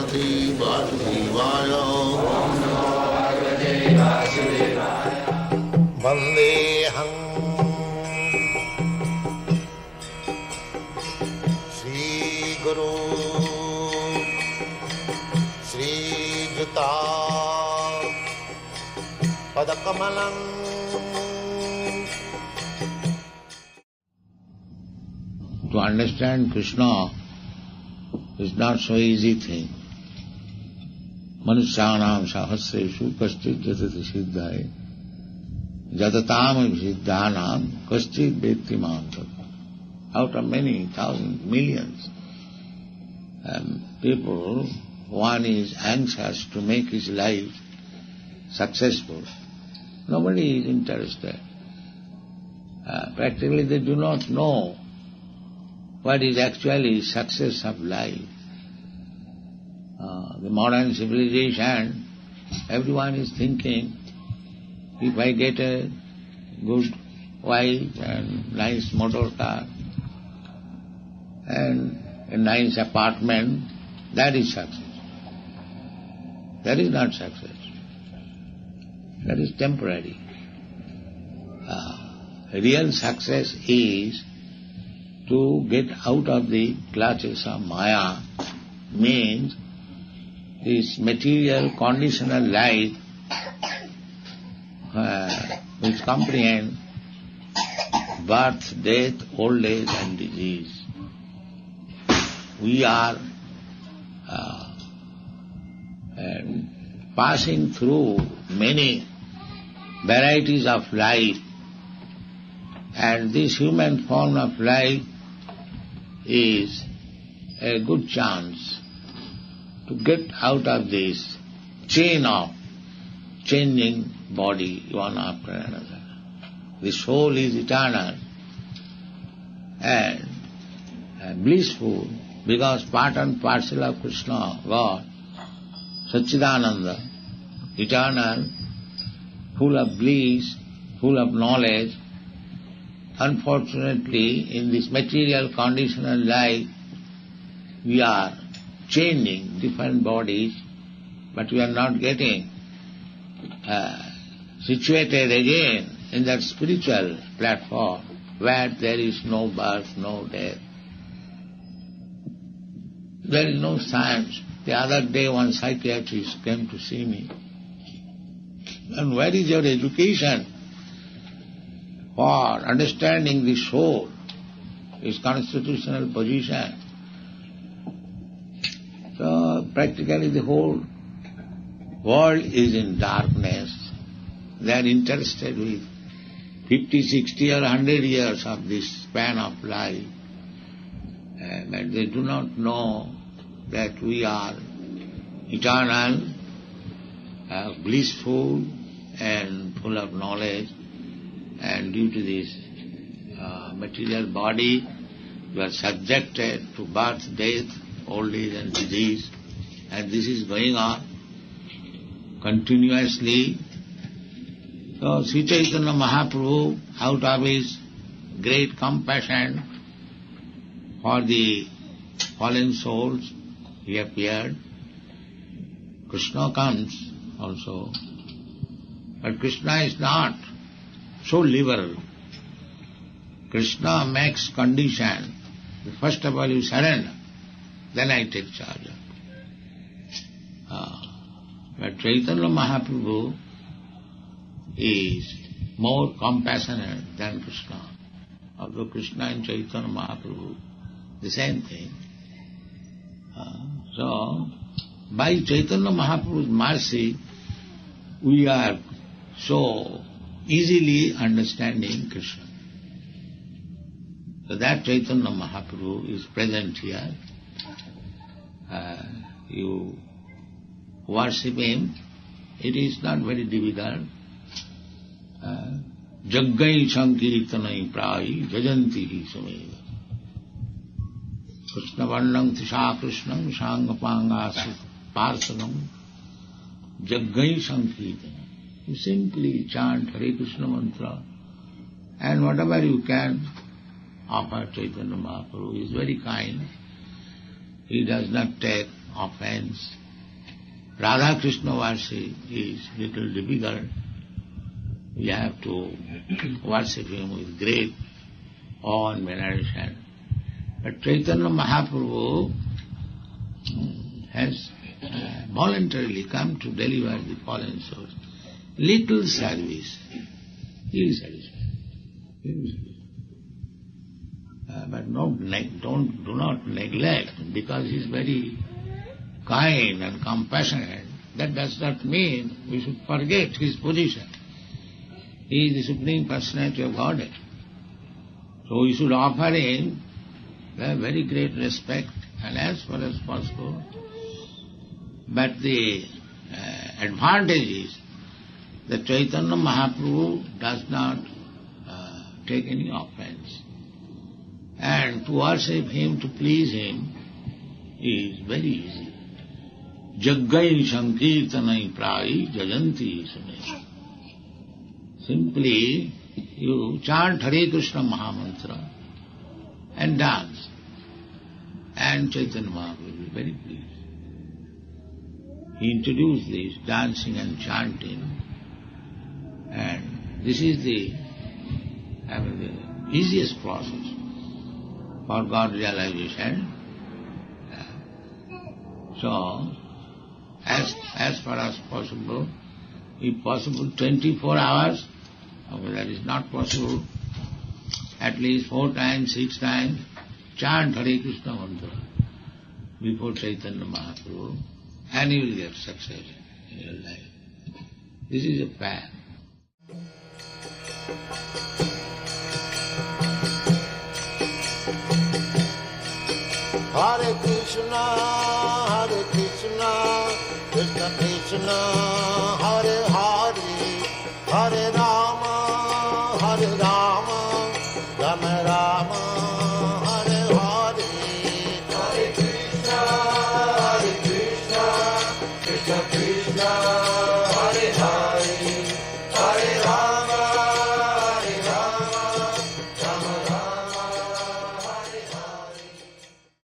Bhagavate Vasudevaya. Vandeham Shri Guru Shri Juta Padakamalam. To understand Krishna is not so easy thing. Manusyanam sahasreshu kaschit jatati siddhai jatatam siddhanam kaschit vetti mam. Out of many thousands, millions people, one is anxious to make his life successful. Nobody is interested. Practically they do not know what is actually success of life. The modern civilization, everyone is thinking, if I get a good wife and nice motor car and a nice apartment, that is success. That is not success. That is temporary. Real success is to get out of the clutches of Maya, means this material conditional life which comprehends birth, death, old age and disease. We are passing through many varieties of life, and this human form of life is a good chance to get out of this chain of changing body one after another. The soul is eternal and blissful because part and parcel of Krishna, God, Satchidananda, eternal, full of bliss, full of knowledge. Unfortunately, in this material conditional life, we are changing different bodies, but we are not getting situated again in that spiritual platform where there is no birth, no death. There is no science. The other day one psychiatrist came to see me. And where is your education for understanding the soul, its constitutional position? So practically the whole world is in darkness. They are interested with 50, 60 or 100 years of this span of life. But they do not know that we are eternal, blissful and full of knowledge, and due to this material body, we are subjected to birth, death, old age and disease, and this is going on continuously. So Sri Chaitanya Mahaprabhu, out of his great compassion for the fallen souls, he appeared. Krishna comes also. But Krishna is not so liberal. Krishna makes condition. First of all you surrender, then I take charge of it. But Chaitanya Mahaprabhu is more compassionate than Krishna. Although Krishna and Chaitanya Mahaprabhu, the same thing. So, by Chaitanya Mahaprabhu's mercy, we are so easily understanding Krishna. So that Chaitanya Mahaprabhu is present here. You worship him, it is not very difficult. Jaggai sankirtanai prai jajanti hi sameva. Krishna varnam tisha krishnam sangapanga parsanam jaggai sankirtanai. You simply chant Hare Krishna mantra and whatever you can offer Chaitanya Mahaprabhu. He is very kind. He does not take offense. Radha Krishna worship is little difficult. We have to worship him with great awe and veneration. But Chaitanya Mahaprabhu has voluntarily come to deliver the fallen souls. Little service, he is satisfied. But do not neglect, because he is very kind and compassionate. That does not mean we should forget his position. He is the Supreme Personality of Godhead. So we should offer him very great respect and as far as possible. But the advantage is that Chaitanya Mahaprabhu does not take any offense. And to worship him, to please him, is very easy. Jaggai sankirtanai prai jayanti sune. Simply you chant Hare Krishna Mahamantra and dance. And Chaitanya Mahaprabhu will be very pleased. He introduced this dancing and chanting, and this is the easiest process for God realization. So, as far as possible, if possible 24 hours, that is not possible, at least 4 times, 6 times, chant Hare Krishna mantra before Chaitanya Mahaprabhu, and you will get success in your life. This is a fact. Hare Krishna, Krishna Krishna, Hare Hare, Hare Rama, Rama Rama, Hare Hare. Hare Krishna, Krishna Krishna, Hare Hare, Hare Rama.